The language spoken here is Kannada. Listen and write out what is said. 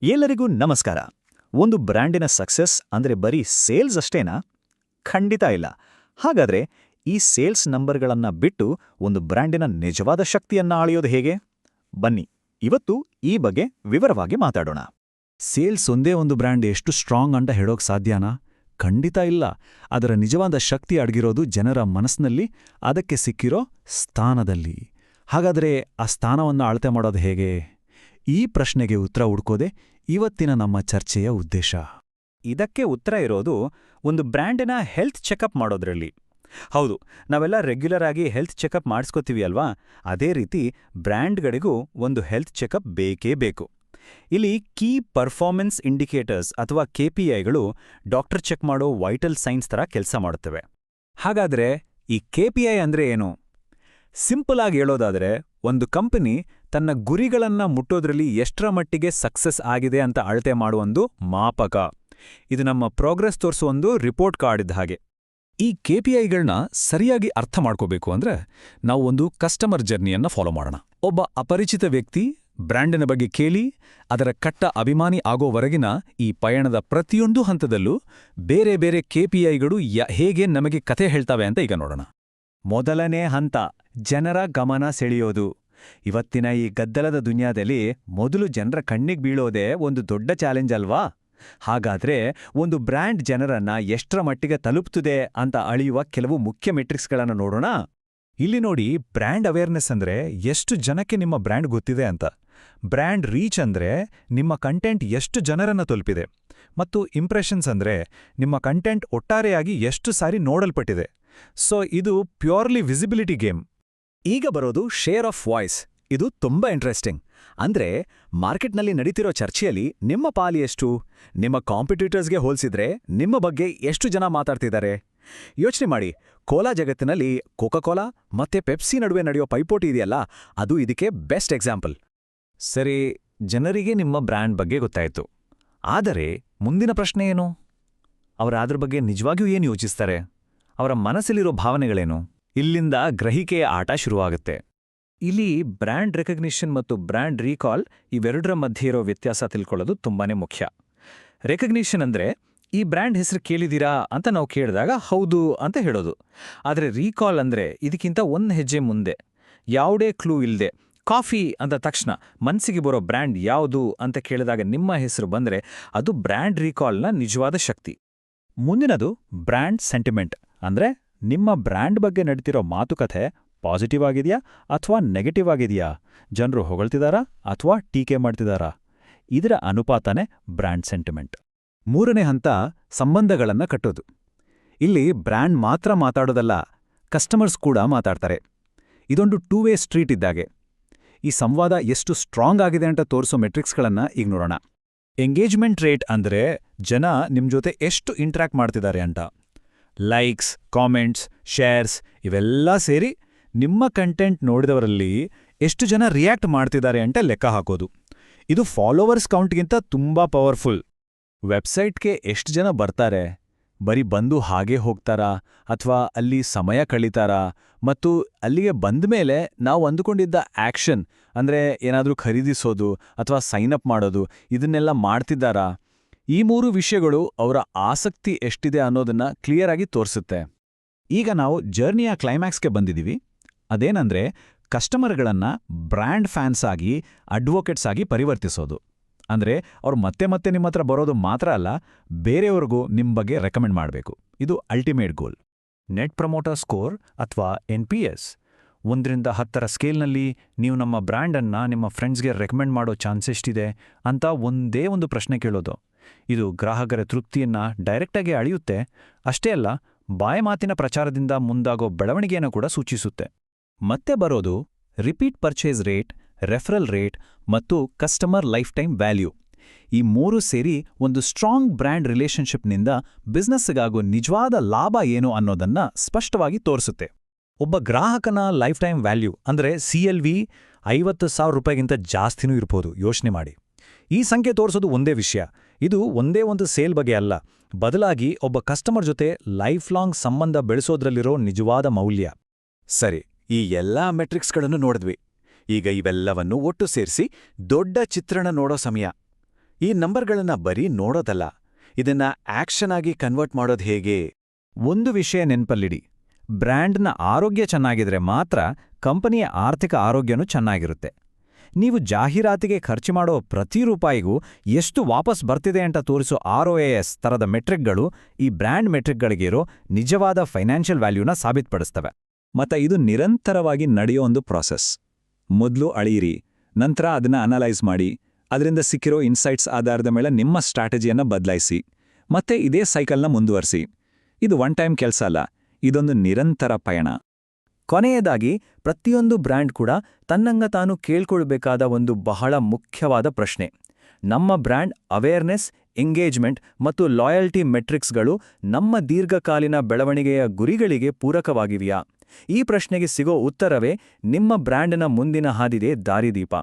ಎಲ್ಲರಿಗೂ ನಮಸ್ಕಾರ. ಒಂದು ಬ್ರ್ಯಾಂಡಿನ ಸಕ್ಸಸ್ ಅಂದ್ರೆ ಬರೀ ಸೇಲ್ಸ್ ಅಷ್ಟೇನಾ? ಖಂಡಿತ ಇಲ್ಲ. ಹಾಗಾದ್ರೆ ಈ ಸೇಲ್ಸ್ ನಂಬರ್ಗಳನ್ನ ಬಿಟ್ಟು ಒಂದು ಬ್ರ್ಯಾಂಡಿನ ನಿಜವಾದ ಶಕ್ತಿಯನ್ನ ಅಳೆಯೋದು ಹೇಗೆ? ಬನ್ನಿ, ಇವತ್ತು ಈ ಬಗ್ಗೆ ವಿವರವಾಗಿ ಮಾತಾಡೋಣ. ಸೇಲ್ಸ್ ಒಂದೇ ಒಂದು ಬ್ರ್ಯಾಂಡ್ ಎಷ್ಟು ಸ್ಟ್ರಾಂಗ್ ಅಂತ ಹೇಳೋಕ್ ಸಾಧ್ಯನಾ? ಖಂಡಿತ ಇಲ್ಲ. ಅದರ ನಿಜವಾದ ಶಕ್ತಿ ಅಡಗಿರೋದು ಜನರ ಮನಸ್ಸಿನಲ್ಲಿ, ಅದಕ್ಕೆ ಸಿಕ್ಕಿರೋ ಸ್ಥಾನದಲ್ಲಿ. ಹಾಗಾದರೆ ಆ ಸ್ಥಾನವನ್ನು ಅಳತೆ ಮಾಡೋದು ಹೇಗೆ? ಈ ಪ್ರಶ್ನೆಗೆ ಉತ್ತರ ಹುಡ್ಕೋದೆ ಇವತ್ತಿನ ನಮ್ಮ ಚರ್ಚೆಯ ಉದ್ದೇಶ. ಇದಕ್ಕೆ ಉತ್ತರ ಇರೋದು ಒಂದು ಬ್ರ್ಯಾಂಡಿನ ಹೆಲ್ತ್ ಚೆಕಪ್ ಮಾಡೋದ್ರಲ್ಲಿ. ಹೌದು, ನಾವೆಲ್ಲ ರೆಗ್ಯುಲರ್ ಆಗಿ ಹೆಲ್ತ್ ಚೆಕಪ್ ಮಾಡಿಸ್ಕೋತೀವಿ ಅಲ್ವಾ? ಅದೇ ರೀತಿ ಬ್ರ್ಯಾಂಡ್ಗಳಿಗೂ ಒಂದು ಹೆಲ್ತ್ ಚೆಕಪ್ ಬೇಕೇ ಬೇಕು. ಇಲ್ಲಿ ಕೀ ಪರ್ಫಾರ್ಮೆನ್ಸ್ ಇಂಡಿಕೇಟರ್ಸ್ ಅಥವಾ KPIಗಳು ಡಾಕ್ಟರ್ ಚೆಕ್ ಮಾಡೋ ವೈಟಲ್ ಸೈನ್ಸ್ ಥರ ಕೆಲಸ ಮಾಡುತ್ತವೆ. ಹಾಗಾದ್ರೆ ಈ KPI ಅಂದ್ರೆ ಏನು? ಸಿಂಪಲ್ ಆಗಿ ಹೇಳೋದಾದ್ರೆ, ಒಂದು ಕಂಪನಿ ತನ್ನ ಗುರಿಗಳನ್ನ ಮುಟ್ಟೋದ್ರಲ್ಲಿ ಎಷ್ಟರ ಮಟ್ಟಿಗೆ ಸಕ್ಸಸ್ ಆಗಿದೆ ಅಂತ ಅಳತೆ ಮಾಡುವೊಂದು ಮಾಪಕ. ಇದು ನಮ್ಮ ಪ್ರೋಗ್ರೆಸ್ ತೋರಿಸುವೊಂದು ರಿಪೋರ್ಟ್ ಕಾರ್ಡ್ ಇದ್ದ ಹಾಗೆ. ಈ KPIಗಳನ್ನ ಸರಿಯಾಗಿ ಅರ್ಥ ಮಾಡ್ಕೋಬೇಕು ಅಂದ್ರೆ ನಾವು ಒಂದು ಕಸ್ಟಮರ್ ಜರ್ನಿಯನ್ನ ಫಾಲೋ ಮಾಡೋಣ. ಒಬ್ಬ ಅಪರಿಚಿತ ವ್ಯಕ್ತಿ ಬ್ರ್ಯಾಂಡಿನ ಬಗ್ಗೆ ಕೇಳಿ ಅದರ ಕಟ್ಟ ಅಭಿಮಾನಿ ಆಗೋವರೆಗಿನ ಈ ಪಯಣದ ಪ್ರತಿಯೊಂದು ಹಂತದಲ್ಲೂ ಬೇರೆ ಬೇರೆ KPIಗಳು ಹೇಗೆ ನಮಗೆ ಕಥೆ ಹೇಳ್ತವೆ ಅಂತ ಈಗ ನೋಡೋಣ. ಮೊದಲನೇ ಹಂತ, ಜನರ ಗಮನ ಸೆಳೆಯೋದು. ಇವತ್ತಿನ ಈ ಗದ್ದಲದ ದುನಿಯಾದಲ್ಲಿ ಮೊದಲು ಜನರ ಕಣ್ಣಿಗೆ ಬೀಳೋದೇ ಒಂದು ದೊಡ್ಡ ಚಾಲೆಂಜ್ ಅಲ್ವಾ? ಹಾಗಾದ್ರೆ ಒಂದು ಬ್ರ್ಯಾಂಡ್ ಜನರನ್ನ ಎಷ್ಟರ ಮಟ್ಟಿಗೆ ತಲುಪ್ತದೆ ಅಂತ ಅಳೆಯುವ ಕೆಲವು ಮುಖ್ಯ ಮೆಟ್ರಿಕ್ಸ್ಗಳನ್ನು ನೋಡೋಣ. ಇಲ್ಲಿ ನೋಡಿ, ಬ್ರ್ಯಾಂಡ್ ಅವೇರ್ನೆಸ್ ಅಂದ್ರೆ ಎಷ್ಟು ಜನಕ್ಕೆ ನಿಮ್ಮ ಬ್ರ್ಯಾಂಡ್ ಗೊತ್ತಿದೆ ಅಂತ. ಬ್ರ್ಯಾಂಡ್ ರೀಚ್ ಅಂದ್ರೆ ನಿಮ್ಮ ಕಂಟೆಂಟ್ ಎಷ್ಟು ಜನರನ್ನ ತಲುಪಿದೆ. ಮತ್ತು ಇಂಪ್ರೆಷನ್ಸ್ ಅಂದ್ರೆ ನಿಮ್ಮ ಕಂಟೆಂಟ್ ಒಟ್ಟಾರೆಯಾಗಿ ಎಷ್ಟು ಸಾರಿ ನೋಡಲ್ಪಟ್ಟಿದೆ. ಸೊ ಇದು ಪ್ಯೂರ್ಲಿ ವಿಸಿಬಿಲಿಟಿ ಗೇಮ್. ಈಗ ಬರೋದು ಶೇರ್ ಆಫ್ ವಾಯ್ಸ್. ಇದು ತುಂಬಾ ಇಂಟ್ರೆಸ್ಟಿಂಗ್. ಅಂದ್ರೆ ಮಾರ್ಕೆಟ್ನಲ್ಲಿ ನಡೀತಿರೋ ಚರ್ಚೆಯಲ್ಲಿ ನಿಮ್ಮ ಪಾಲಿ ಎಷ್ಟು? ನಿಮ್ಮ ಕಾಂಪಿಟೇಟರ್ಸ್ಗೆ ಹೋಲಿಸಿದ್ರೆ ನಿಮ್ಮ ಬಗ್ಗೆ ಎಷ್ಟು ಜನ ಮಾತಾಡ್ತಿದ್ದಾರೆ? ಯೋಚನೆ ಮಾಡಿ, ಕೋಲಾ ಜಗತ್ತಿನಲ್ಲಿ ಕೋಕಾ-ಕೋಲಾ ಮತ್ತೆ ಪೆಪ್ಸಿ ನಡುವೆ ನಡೆಯೋ ಪೈಪೋಟಿ ಇದೆಯಲ್ಲ, ಅದು ಇದಕ್ಕೆ ಬೆಸ್ಟ್ ಎಕ್ಸಾಂಪಲ್. ಸರಿ, ಜನರಿಗೆ ನಿಮ್ಮ ಬ್ರ್ಯಾಂಡ್ ಬಗ್ಗೆ ಗೊತ್ತಾಯ್ತು. ಆದರೆ ಮುಂದಿನ ಪ್ರಶ್ನೆ ಏನು? ಅವರಾದ್ರ ಬಗ್ಗೆ ನಿಜವಾಗಿಯೂ ಏನು ಯೋಚಿಸ್ತಾರೆ? ಅವರ ಮನಸ್ಸಲ್ಲಿರೋ ಭಾವನೆಗಳೇನು? ಇಲ್ಲಿಂದ ಗ್ರಹಿಕೆಯ ಆಟ ಶುರುವಾಗುತ್ತೆ. ಇಲ್ಲಿ ಬ್ರ್ಯಾಂಡ್ ರೆಕಗ್ನಿಷನ್ ಮತ್ತು ಬ್ರ್ಯಾಂಡ್ ರೀಕಾಲ್ ಇವೆರಡರ ಮಧ್ಯೆ ಇರೋ ವ್ಯತ್ಯಾಸ ತಿಳ್ಕೊಳ್ಳೋದು ತುಂಬಾನೇ ಮುಖ್ಯ. ರೆಕಗ್ನಿಷನ್ ಅಂದ್ರೆ ಈ ಬ್ರ್ಯಾಂಡ್ ಹೆಸರು ಕೇಳಿದೀರಾ ಅಂತ ನಾವು ಕೇಳಿದಾಗ ಹೌದು ಅಂತ ಹೇಳೋದು. ಆದರೆ ರೀಕಾಲ್ ಅಂದ್ರೆ ಇದಕ್ಕಿಂತ ಒಂದು ಹೆಜ್ಜೆ ಮುಂದೆ. ಯಾವುದೇ ಕ್ಲೂ ಇಲ್ಲದೆ ಕಾಫಿ ಅಂದ ತಕ್ಷಣ ಮನಸ್ಸಿಗೆ ಬರೋ ಬ್ರ್ಯಾಂಡ್ ಯಾವುದು ಅಂತ ಕೇಳಿದಾಗ ನಿಮ್ಮ ಹೆಸರು ಬಂದ್ರೆ ಅದು ಬ್ರ್ಯಾಂಡ್ ರೀಕಾಲ್ನ ನಿಜವಾದ ಶಕ್ತಿ. ಮುಂದಿನದು ಬ್ರ್ಯಾಂಡ್ ಸೆಂಟಿಮೆಂಟ್. ಅಂದ್ರೆ ನಿಮ್ಮ ಬ್ರ್ಯಾಂಡ್ ಬಗ್ಗೆ ನಡೀತಿರೋ ಮಾತುಕತೆ ಪಾಸಿಟಿವ್ ಆಗಿದೆಯಾ ಅಥವಾ ನೆಗೆಟಿವ್ ಆಗಿದೆಯಾ? ಜನರು ಹೊಗಳ್ತಿದಾರಾ ಅಥವಾ ಟೀಕೆ ಮಾಡ್ತಿದಾರಾ? ಇದರ ಅನುಪಾತನೇ ಬ್ರ್ಯಾಂಡ್ ಸೆಂಟಿಮೆಂಟ್. ಮೂರನೇ ಹಂತ, ಸಂಬಂಧಗಳನ್ನ ಕಟ್ಟೋದು. ಇಲ್ಲಿ ಬ್ರ್ಯಾಂಡ್ ಮಾತ್ರ ಮಾತಾಡೋದಲ್ಲ, ಕಸ್ಟಮರ್ಸ್ ಕೂಡ ಮಾತಾಡ್ತಾರೆ. ಇದೊಂದು ಟೂ ವೇ ಸ್ಟ್ರೀಟ್ ಇದ್ದಾಗೆ. ಈ ಸಂವಾದ ಎಷ್ಟು ಸ್ಟ್ರಾಂಗ್ ಆಗಿದೆ ಅಂತ ತೋರಿಸೋ ಮೆಟ್ರಿಕ್ಸ್ಗಳನ್ನ ಈಗ ನೋಡೋಣ. ಎಂಗೇಜ್ಮೆಂಟ್ ರೇಟ್ ಅಂದ್ರೆ ಜನ ನಿಮ್ ಜೊತೆ ಎಷ್ಟು ಇಂಟ್ರಾಕ್ಟ್ ಮಾಡ್ತಿದ್ದಾರೆ ಅಂತ. ಲೈಕ್ಸ್, ಕಾಮೆಂಟ್ಸ್, ಶೇರ್ಸ್ ಇವೆಲ್ಲ ಸೇರಿ ನಿಮ್ಮ ಕಂಟೆಂಟ್ ನೋಡಿದವರಲ್ಲಿ ಎಷ್ಟು ಜನ ರಿಯಾಕ್ಟ್ ಮಾಡ್ತಿದ್ದಾರೆ ಅಂತ ಲೆಕ್ಕ ಹಾಕೋದು. ಇದು ಫಾಲೋವರ್ಸ್ ಕೌಂಟ್ಗಿಂತ ತುಂಬಾ ಪವರ್ಫುಲ್. ವೆಬ್ಸೈಟ್ಗೆ ಎಷ್ಟು ಜನ ಬರ್ತಾರೆ, ಬರೀ ಬಂದು ಹಾಗೇ ಹೋಗ್ತಾರಾ ಅಥವಾ ಅಲ್ಲಿ ಸಮಯ ಕಳೀತಾರಾ, ಮತ್ತು ಅಲ್ಲಿಗೆ ಬಂದ್ಮೇಲೆ ನಾವು ಅಂದುಕೊಂಡಿದ್ದ ಆಕ್ಷನ್ ಅಂದ್ರೆ ಏನಾದ್ರೂ ಖರೀದಿಸೋದು ಅಥವಾ ಸೈನಪ್ ಮಾಡೋದು ಇದನ್ನೆಲ್ಲ ಮಾಡ್ತಿದ್ದಾರಾ? ಈ ಮೂರು ವಿಷಯಗಳು ಅವರ ಆಸಕ್ತಿ ಎಷ್ಟಿದೆ ಅನ್ನೋದನ್ನ ಕ್ಲಿಯರ್ ಆಗಿ ತೋರಿಸುತ್ತೆ. ಈಗ ನಾವು ಜರ್ನಿಯ ಕ್ಲೈಮ್ಯಾಕ್ಸ್ಗೆ ಬಂದಿದ್ದೀವಿ. ಅದೇನಂದ್ರೆ ಕಸ್ಟಮರ್ಗಳನ್ನ ಬ್ರ್ಯಾಂಡ್ ಫ್ಯಾನ್ಸ್ ಆಗಿ, ಅಡ್ವೊಕೇಟ್ಸ್ ಆಗಿ ಪರಿವರ್ತಿಸೋದು. ಅಂದ್ರೆ ಅವ್ರು ಮತ್ತೆ ಮತ್ತೆ ನಿಮ್ಮ ಹತ್ರ ಬರೋದು ಮಾತ್ರ ಅಲ್ಲ, ಬೇರೆಯವ್ರಿಗೂ ನಿಮ್ಮ ಬಗ್ಗೆ ರೆಕಮೆಂಡ್ ಮಾಡಬೇಕು. ಇದು ultimate goal. Net promoter score ಅಥವಾ NPS 1ರಿಂದ 10ರ ಸ್ಕೇಲ್ನಲ್ಲಿ ನೀವು ನಮ್ಮ ಬ್ರ್ಯಾಂಡನ್ನ ನಿಮ್ಮ ಫ್ರೆಂಡ್ಸ್ಗೆ ರೆಕಮೆಂಡ್ ಮಾಡೋ ಚಾನ್ಸ್ ಎಷ್ಟಿದೆ ಅಂತ ಒಂದೇ ಒಂದು ಪ್ರಶ್ನೆ ಕೇಳೋದು. ಇದು ಗ್ರಾಹಕರ ತೃಪ್ತಿಯನ್ನ ಡೈರೆಕ್ಟಾಗಿ ಅಳೆಯುತ್ತೆ. ಅಷ್ಟೇ ಅಲ್ಲ, ಬಾಯಿ ಮಾತಿನ ಪ್ರಚಾರದಿಂದ ಮುಂದಾಗೋ ಬೆಳವಣಿಗೆಯನ್ನು ಕೂಡ ಸೂಚಿಸುತ್ತೆ. ಮತ್ತೆ ಬರೋದು repeat purchase rate, referral rate ಮತ್ತು ಕಸ್ಟಮರ್ ಲೈಫ್ ಟೈಮ್ ವ್ಯಾಲ್ಯೂ. ಈ ಮೂರು ಸೇರಿ ಒಂದು ಸ್ಟ್ರಾಂಗ್ ಬ್ರ್ಯಾಂಡ್ ರಿಲೇಷನ್ಶಿಪ್ನಿಂದ ಬಿಸ್ನೆಸ್ಗಾಗೋ ನಿಜವಾದ ಲಾಭ ಏನು ಅನ್ನೋದನ್ನ ಸ್ಪಷ್ಟವಾಗಿ ತೋರಿಸುತ್ತೆ. ಒಬ್ಬ ಗ್ರಾಹಕನ ಲೈಫ್ ಟೈಮ್ ವ್ಯಾಲ್ಯೂ ಅಂದ್ರೆ CLV 50,000 ರೂಪಾಯಿಗಿಂತ ಜಾಸ್ತಿನೂ ಇರ್ಬೋದು. ಯೋಚನೆ ಮಾಡಿ. ಈ ಸಂಖ್ಯೆ ತೋರಿಸೋದು ಒಂದೇ ವಿಷಯ. ಇದು ಒಂದೇ ಒಂದು ಸೇಲ್ ಬಗ್ಗೆ ಅಲ್ಲ, ಬದಲಾಗಿ ಒಬ್ಬ ಕಸ್ಟಮರ್ ಜೊತೆ ಲೈಫ್ ಲಾಂಗ್ ಸಂಬಂಧ ಬೆಳೆಸೋದ್ರಲ್ಲಿರೋ ನಿಜವಾದ ಮೌಲ್ಯ. ಸರಿ, ಈ ಎಲ್ಲಾ ಮೆಟ್ರಿಕ್ಸ್ಗಳನ್ನು ನೋಡಿದ್ವಿ. ಈಗ ಇವೆಲ್ಲವನ್ನು ಒಟ್ಟು ಸೇರಿಸಿ ದೊಡ್ಡ ಚಿತ್ರಣ ನೋಡೋ ಸಮಯ. ಈ ನಂಬರ್ಗಳನ್ನ ಬರೀ ನೋಡೋದಲ್ಲ, ಇದನ್ನ ಆಕ್ಷನ್ ಆಗಿ ಕನ್ವರ್ಟ್ ಮಾಡೋದು ಹೇಗೆ? ಒಂದು ವಿಷಯ ನೆನ್ಪಲ್ಲಿಡಿ, ಬ್ರ್ಯಾಂಡ್ನ ಆರೋಗ್ಯ ಚೆನ್ನಾಗಿದ್ರೆ ಮಾತ್ರ ಕಂಪನಿಯ ಆರ್ಥಿಕ ಆರೋಗ್ಯನೂ ಚೆನ್ನಾಗಿರುತ್ತೆ. ನೀವು ಜಾಹೀರಾತಿಗೆ ಖರ್ಚು ಮಾಡೋ ಪ್ರತಿ ರೂಪಾಯಿಗೂ ಎಷ್ಟು ವಾಪಸ್ ಬರ್ತಿದೆ ಅಂತ ತೋರಿಸೋ ROAS ತರದ ಮೆಟ್ರಿಕ್ಗಳು ಈ ಬ್ರ್ಯಾಂಡ್ ಮೆಟ್ರಿಕ್ಗಳಿಗಿರೋ ನಿಜವಾದ ಫೈನಾನ್ಷಿಯಲ್ ವ್ಯಾಲ್ಯೂನ ಸಾಬೀತುಪಡಿಸ್ತವೆ. ಮತ್ತೆ ಇದು ನಿರಂತರವಾಗಿ ನಡೆಯೋ ಒಂದು ಪ್ರಾಸೆಸ್. ಮೊದಲು ಅಳೆಯಿರಿ, ನಂತರ ಅದನ್ನ ಅನಲೈಸ್ ಮಾಡಿ, ಅದರಿಂದ ಸಿಕ್ಕಿರೋ ಇನ್ಸೈಟ್ಸ್ ಆಧಾರದ ಮೇಲೆ ನಿಮ್ಮ ಸ್ಟ್ರಾಟಜಿಯನ್ನ ಬದಲಾಯಿಸಿ, ಮತ್ತೆ ಇದೇ ಸೈಕಲ್ನ ಮುಂದುವರಿಸಿ. ಇದು ಒನ್ ಟೈಮ್ ಕೆಲಸ ಅಲ್ಲ, ಇದೊಂದು ನಿರಂತರ ಪಯಣ. ಕೊನೆಯದಾಗಿ, ಪ್ರತಿಯೊಂದು ಬ್ರ್ಯಾಂಡ್ ಕೂಡ ತನ್ನಂಗ ತಾನು ಕೇಳ್ಕೊಳ್ಬೇಕಾದ ಒಂದು ಬಹಳ ಮುಖ್ಯವಾದ ಪ್ರಶ್ನೆ: ನಮ್ಮ ಬ್ರ್ಯಾಂಡ್ ಅವೇರ್ನೆಸ್, ಎಂಗೇಜ್ಮೆಂಟ್ ಮತ್ತು ಲಾಯಲ್ಟಿ ಮೆಟ್ರಿಕ್ಸ್ಗಳು ನಮ್ಮ ದೀರ್ಘಕಾಲೀನ ಬೆಳವಣಿಗೆಯ ಗುರಿಗಳಿಗೆ ಪೂರಕವಾಗಿವೆಯಾ? ಈ ಪ್ರಶ್ನೆಗೆ ಸಿಗೋ ಉತ್ತರವೇ ನಿಮ್ಮ ಬ್ರ್ಯಾಂಡ್ನ ಮುಂದಿನ ಹಾದಿಗೆ ದಾರಿದೀಪ.